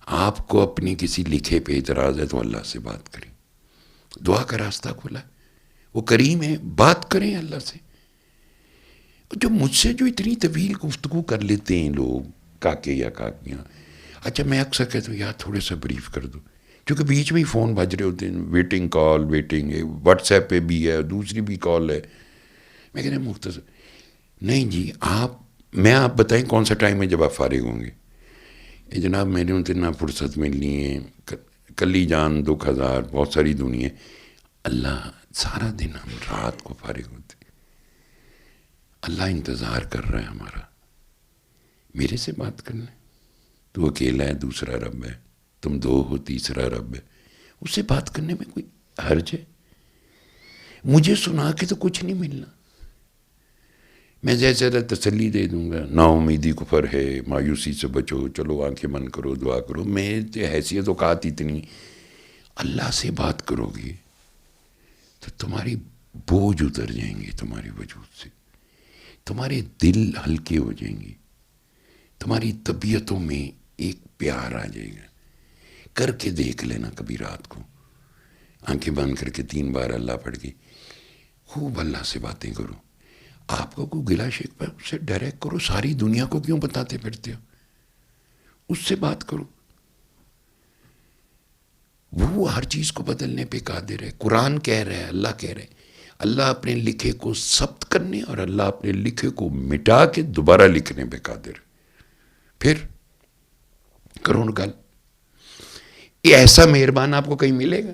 آپ کو اپنی کسی لکھے پہ اعتراض ہے تو اللہ سے بات کریں، دعا کا راستہ کھولا ہے، وہ کریم ہے، بات کریں اللہ سے۔ جو مجھ سے جو اتنی طویل گفتگو کر لیتے ہیں لوگ، کاکے یا کاکیاں، اچھا میں اکثر کہتا ہوں یار تھوڑے سا بریف کر دو، کیونکہ بیچ میں ہی فون بج رہے ہوتے ہیں، ویٹنگ کال، ویٹنگ واٹس ایپ پہ بھی ہے، دوسری بھی کال ہے۔ میں کہتا ہوں مختصر، نہیں جی آپ بتائیں کون سا ٹائم ہے جب آپ فارغ ہوں گے؟ جناب میں نے اتنا فرصت ملنی ہے، کلی جان دکھ ہزار، بہت ساری دنیا، اللہ سارا دن ہم رات کو فارغ ہوتے، اللہ انتظار کر رہا ہے ہمارا، میرے سے بات کرنا ہے۔ تو اکیلا ہے، دوسرا رب ہے، تم دو ہو، تیسرا رب ہے، اس سے بات کرنے میں کوئی حرج ہے؟ مجھے سنا کے تو کچھ نہیں ملنا، میں جیسے تسلی دے دوں گا، نا امیدی کفر ہے، مایوسی سے بچو، چلو آنکھیں بند کرو، دعا کرو، میں حیثیت اوقات اتنی، اللہ سے بات کرو گی تو تمہاری بوجھ اتر جائیں گے تمہارے وجود سے، تمہارے دل ہلکے ہو جائیں گے، تمہاری طبیعتوں میں ایک پیار آ جائے گا۔ کر کے دیکھ لینا کبھی رات کو، آنکھیں بند کر کے 3 بار اللہ پڑھ کے خوب اللہ سے باتیں کرو۔ آپ کو کوئی گلا شکوہ اس سے ڈائریکٹ کرو، ساری دنیا کو کیوں بتاتے پھرتے ہو؟ اس سے بات کرو، وہ ہر چیز کو بدلنے پہ قادر ہے۔ قرآن کہہ رہا ہے، اللہ کہہ رہے ہیں، اللہ اپنے لکھے کو ثبت کرنے اور اللہ اپنے لکھے کو مٹا کے دوبارہ لکھنے پہ قادر ہے۔ پھر کرو گل، یہ ایسا مہربان آپ کو کہیں ملے گا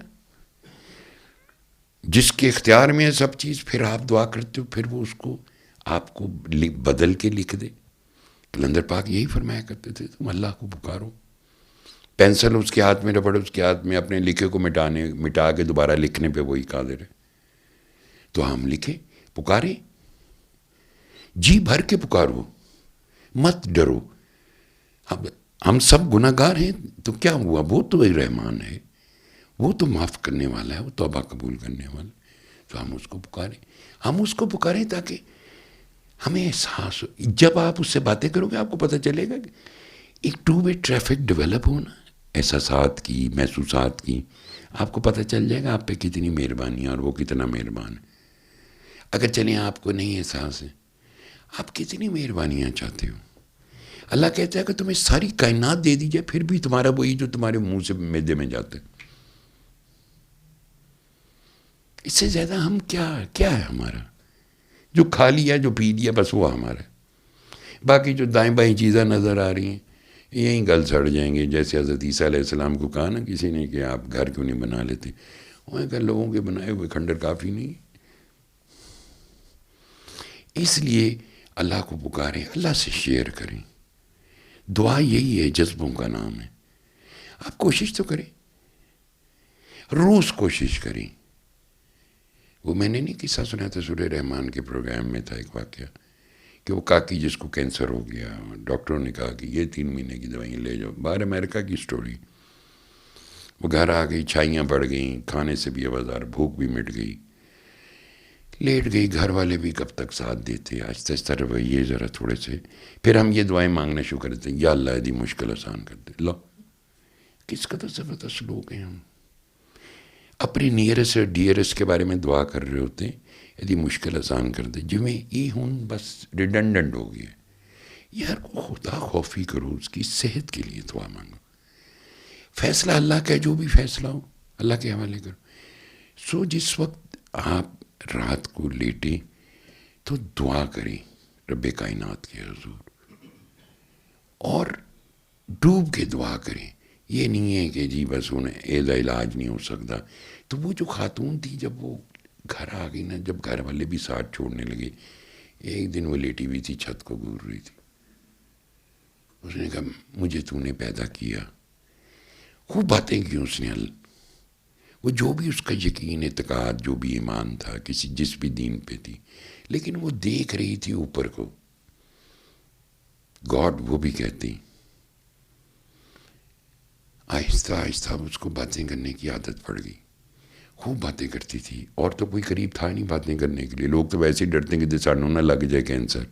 جس کے اختیار میں ہے سب چیز، پھر آپ دعا کرتے ہو، پھر وہ اس کو آپ کو بدل کے لکھ دے۔ کلندر پاک یہی فرمایا کرتے تھے، تم اللہ کو پکارو، پینسل اس کے ہاتھ میں ربڑ اس کے ہاتھ میں، اپنے لکھے کو مٹا کے دوبارہ لکھنے پہ وہی قادر ہے۔ تو ہم لکھیں، پکاریں، جی بھر کے پکارو، مت ڈرو۔ ہم سب گناہ گار ہیں، تو کیا ہوا، وہ تو رحمان ہے، وہ تو معاف کرنے والا ہے، وہ توبہ قبول کرنے والا ہے۔ تو ہم اس کو پکاریں تاکہ ہمیں احساس ہو۔ جب آپ اس سے باتیں کرو گے آپ کو پتہ چلے گا کہ ایک ٹو وے ٹریفک ڈیولپ ہونا، احساسات کی، محسوسات کی، آپ کو پتہ چل جائے گا آپ پہ کتنی مہربانی ہے اور وہ کتنا مہربان ہے۔ اگر چلیں آپ کو نہیں احساس ہے، آپ کتنی مہربانیاں چاہتے ہو؟ اللہ کہتا ہے کہ تمہیں ساری کائنات دے دی جائے پھر بھی تمہارا وہی جو تمہارے منہ سے معدے میں جاتا ہے، اس سے زیادہ ہم کیا ہے ہمارا؟ جو کھا لیا، جو پی لیا، بس وہ ہمارا ہے۔ باقی جو دائیں بائیں چیزیں نظر آ رہی ہیں یہیں گل سڑ جائیں گے۔ جیسے حضرت عیسیٰ علیہ السلام کو کہا نا کسی نے کہ آپ گھر کیوں نہیں بنا لیتے، انہوں نے کہا لوگوں کے بنائے ہوئے کھنڈر کافی نہیں۔ اس لیے اللہ کو پکاریں، اللہ سے شیئر کریں۔ دعا یہی ہے، جذبوں کا نام ہے۔ آپ کوشش تو کریں، روز کوشش کریں۔ وہ میں نے نہیں قصہ سنا تھا، سورہ رحمان کے پروگرام میں تھا ایک واقعہ کہ وہ کاکی جس کو کینسر ہو گیا، ڈاکٹروں نے کہا کہ یہ 3 مہینے کی دوائیں لے جاؤ، باہر امریکہ کی سٹوری۔ وہ گھر آ گئی، چھائیاں بڑھ گئیں، کھانے سے بھی آوازار، بھوک بھی مٹ گئی، لیٹ گئی۔ گھر والے بھی کب تک ساتھ دیتے، آہستہ آہستہ رویے ذرا تھوڑے سے، پھر ہم یہ دعائیں مانگنا شروع کرتے ہیں، یا اللہ دی مشکل آسان کر دے۔ لو کس قدر زبردست لوگ ہیں ہم، اپنے نیئرسٹ اور ڈیئرسٹ کے بارے میں دعا کر رہے ہوتے ہیں، یدی مشکل آسان کر دے، جو میں یہ ہوں بس ریڈنڈنٹ ہو گیا۔ یار خدا خوفی کرو، اس کی صحت کے لیے دعا مانگو، فیصلہ اللہ کا جو بھی فیصلہ ہو اللہ کے حوالے کرو۔ جس وقت آپ رات کو لیٹیں تو دعا کریں رب کائنات کے حضور، اور ڈوب کے دعا کریں۔ یہ نہیں ہے کہ جی بس انہیں ایزا علاج نہیں ہو سکتا۔ تو وہ جو خاتون تھی جب وہ گھر آ گئی نا، جب گھر والے بھی ساتھ چھوڑنے لگے، ایک دن وہ لیٹی ہوئی تھی، چھت کو گور رہی تھی، اس نے کہا مجھے تو نے پیدا کیا، خوب باتیں کی اس نے۔ وہ جو بھی اس کا یقین، اعتقاد، جو بھی ایمان تھا، جس بھی دین پہ تھی، لیکن وہ دیکھ رہی تھی اوپر کو، گاڈ وہ بھی کہتی۔ آہستہ آہستہ اس کو باتیں کرنے کی عادت پڑ گئی، خوب باتیں کرتی تھی، اور تو کوئی قریب تھا نہیں باتیں کرنے کے لیے، لوگ تو ویسے ہی ڈرتے ہیں کہ سانوں نہ لگ جائے کینسر۔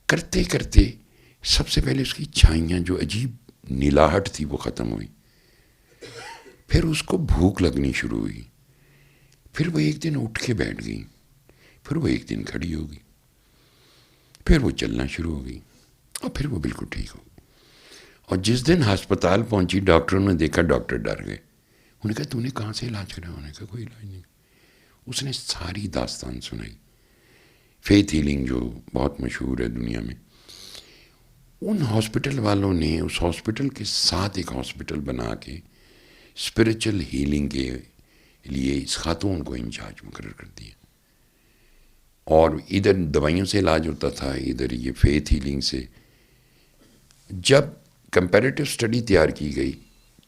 کرتے کرتے سب سے پہلے اس کی چھائیاں جو عجیب نلاہٹ تھی وہ ختم ہوئی. پھر اس کو بھوک لگنی شروع ہوئی. پھر وہ ایک دن اٹھ کے بیٹھ گئی. پھر وہ ایک دن کھڑی ہو گئی. پھر وہ چلنا شروع ہو گئی اور پھر وہ بالکل ٹھیک ہو گئی. اور جس دن ہسپتال پہنچی ڈاکٹروں نے دیکھا, ڈاکٹر ڈر گئے. انہوں نے کہا تو نے کہاں سے علاج کرا؟ انہوں نے کہا کوئی علاج نہیں. اس نے ساری داستان سنائی. فیتھ ہیلنگ جو بہت مشہور ہے دنیا میں, ان ہاسپٹل والوں نے اس ہاسپٹل کے ساتھ ایک ہاسپٹل بنا کے اسپریچل ہیلنگ کے لیے اس خاتون کو انچارج مقرر کر دیا. اور ادھر دوائیوں سے علاج ہوتا تھا, ادھر یہ فیتھ ہیلنگ سے. جب کمپیریٹیو اسٹڈی تیار کی گئی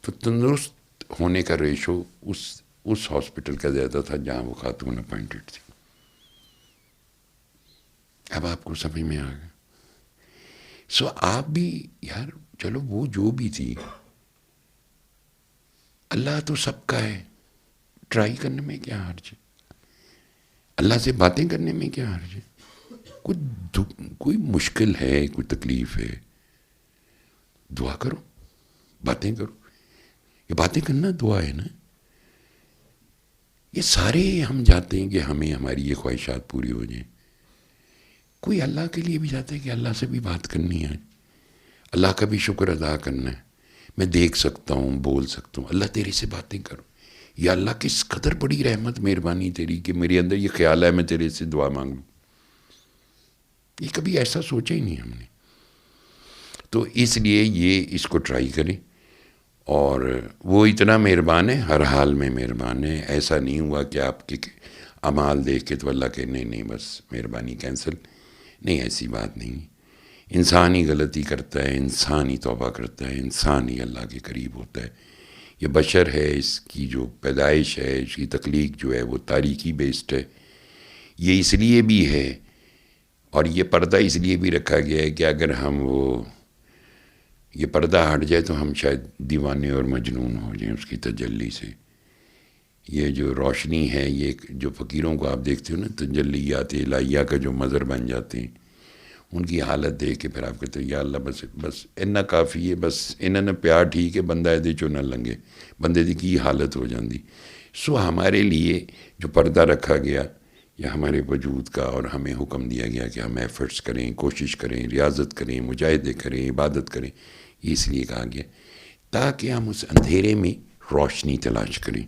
تو تندرست ہونے کا ریشو اس ہاسپٹل کا زیادہ تھا جہاں وہ خاتون اپوائنٹڈ تھی. اب آپ کو سمجھ میں آ گیا. سو آپ بھی یار چلو وہ جو بھی تھی, اللہ تو سب کا ہے, ٹرائی کرنے میں کیا حرج ہے؟ اللہ سے باتیں کرنے میں کیا حرج ہے؟ کوئی مشکل ہے, کوئی تکلیف ہے, دعا کرو, باتیں کرو. یہ باتیں کرنا دعا ہے نا. یہ سارے ہم جاتے ہیں کہ ہمیں ہماری یہ خواہشات پوری ہو جائیں. کوئی اللہ کے لیے بھی جاتا ہے کہ اللہ سے بھی بات کرنی ہے, اللہ کا بھی شکر ادا کرنا ہے. میں دیکھ سکتا ہوں, بول سکتا ہوں, اللہ تیرے سے باتیں کرو. یا اللہ کس قدر بڑی رحمت مہربانی تیری کہ میرے اندر یہ خیال ہے میں تیرے سے دعا مانگ لوں. یہ کبھی ایسا سوچا ہی نہیں ہم نے. تو اس لیے یہ اس کو ٹرائی کریں. اور وہ اتنا مہربان ہے, ہر حال میں مہربان ہے. ایسا نہیں ہوا کہ آپ کے اعمال دیکھ کے تو اللہ کہ نہیں بس مہربانی کینسل. نہیں, ایسی بات نہیں. انسان ہی غلطی کرتا ہے, انسان ہی توبہ کرتا ہے, انسان ہی اللہ کے قریب ہوتا ہے. یہ بشر ہے, اس کی جو پیدائش ہے, اس کی تخلیق جو ہے وہ تاریکی بیسڈ ہے. یہ اس لیے بھی ہے, اور یہ پردہ اس لیے بھی رکھا گیا ہے کہ اگر ہم یہ پردہ ہٹ جائے تو ہم شاید دیوانے اور مجنون ہو جائیں اس کی تجلی سے. یہ جو روشنی ہے, یہ جو فقیروں کو آپ دیکھتے ہو نا, تجلیات الہیہ کا جو مظہر بن جاتے ہیں, ان کی حالت دیکھ کے پھر آپ کہتے ہیں یا اللہ بس اتنا کافی ہے, بس انہوں نے پیار ٹھیک ہے, بندہ یہ چو نہ لنگے, بندے دی کی حالت ہو جاندی. سو ہمارے لیے جو پردہ رکھا گیا یا ہمارے وجود کا, اور ہمیں حکم دیا گیا کہ ہم ایفرٹس کریں, کوشش کریں, ریاضت کریں, مجاہدے کریں, عبادت کریں, یہ اس لیے کہا گیا تاکہ ہم اس اندھیرے میں روشنی تلاش کریں.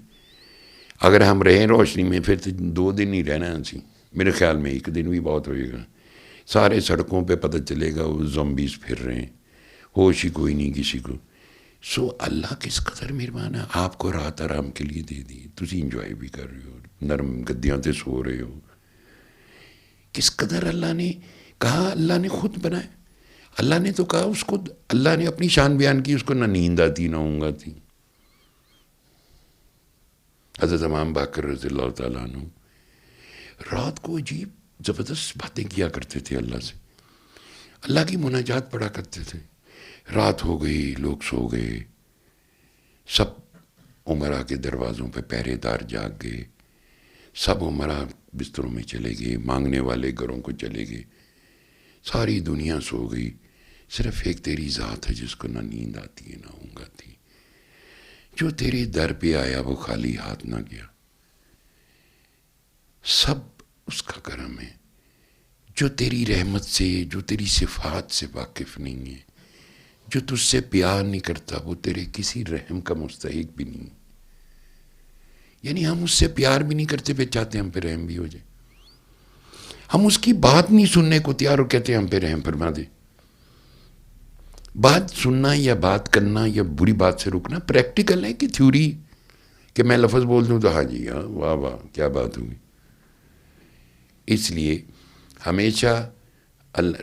اگر ہم رہیں روشنی میں پھر تو 2 دن ہی رہنا سی, میرے خیال میں 1 دن بھی بہت ہوئے گا. سارے سڑکوں پہ پتہ چلے گا وہ زومبیز پھر رہے ہیں, ہوش ہی کوئی نہیں کسی کو. سو اللہ کس قدر مہربان ہے, آپ کو رات آرام کے لیے دے دی, تسی انجوائے بھی کر رہے ہو, نرم گدیاں تے سو رہے ہو. کس قدر اللہ نے کہا, اللہ نے خود بنایا. اللہ نے تو کہا اس کو, اللہ نے اپنی شان بیان کی, اس کو نہ نیند آتی نہ اونگ آتی. حضرت امام باقر رضی اللہ تعالیٰ عنہ رات کو عجیب زبردست باتیں کیا کرتے تھے اللہ سے, اللہ کی مناجات پڑھا کرتے تھے. رات ہو گئی, لوگ سو گئے, سب عمرہ کے دروازوں پہ پہرے دار جاگ گئے, سب عمرہ بستروں میں چلے گئے, مانگنے والے گھروں کو چلے گئے, ساری دنیا سو گئی. صرف ایک تیری ذات ہے جس کو نہ نیند آتی ہے نہ اونگ آتی. جو تیرے در پہ آیا وہ خالی ہاتھ نہ گیا. سب اس کا کرم ہے. جو تیری رحمت سے, جو تیری صفات سے واقف نہیں ہے, جو تجھ سے پیار نہیں کرتا, وہ تیرے کسی رحم کا مستحق بھی نہیں. یعنی ہم اس سے پیار بھی نہیں کرتے, پھر چاہتے ہم پہ رحم بھی ہو جائے. ہم اس کی بات نہیں سننے کو تیار ہو, کہتے ہیں ہم پہ رحم فرما دے. بات سننا یا بات کرنا یا بری بات سے رکنا پریکٹیکل ہے کہ تھیوری, کہ میں لفظ بول دوں تو ہاں جی ہاں واہ واہ کیا بات ہوگی. اس لیے ہمیشہ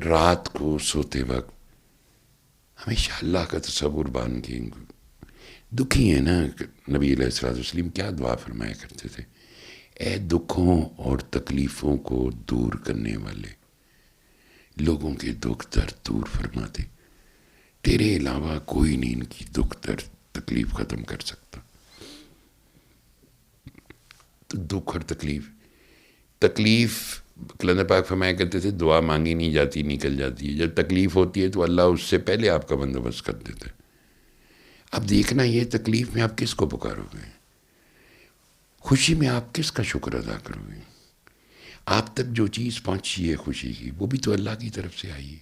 رات کو سوتے وقت ہمیشہ اللہ کا تصور بان کے. دکھی ہیں نا, نبی علیہ الصلوۃ والسلام کیا دعا فرمایا کرتے تھے, اے دکھوں اور تکلیفوں کو دور کرنے والے, لوگوں کے دکھ درد دور فرما دے, تیرے علاوہ کوئی نہیں ان کی دکھ درد تکلیف ختم کر سکتا. تو دکھ اور تکلیف کلندر پاک فرمایا کرتے تھے دعا مانگی نہیں جاتی نکل جاتی ہے. جب تکلیف ہوتی ہے تو اللہ اس سے پہلے آپ کا بندوبست کر دیتا ہے. اب دیکھنا یہ تکلیف میں آپ کس کو پکارو گے، خوشی میں آپ کس کا شکر ادا کرو گے. آپ تک جو چیز پہنچی ہے خوشی کی، وہ بھی تو اللہ کی طرف سے آئی ہے.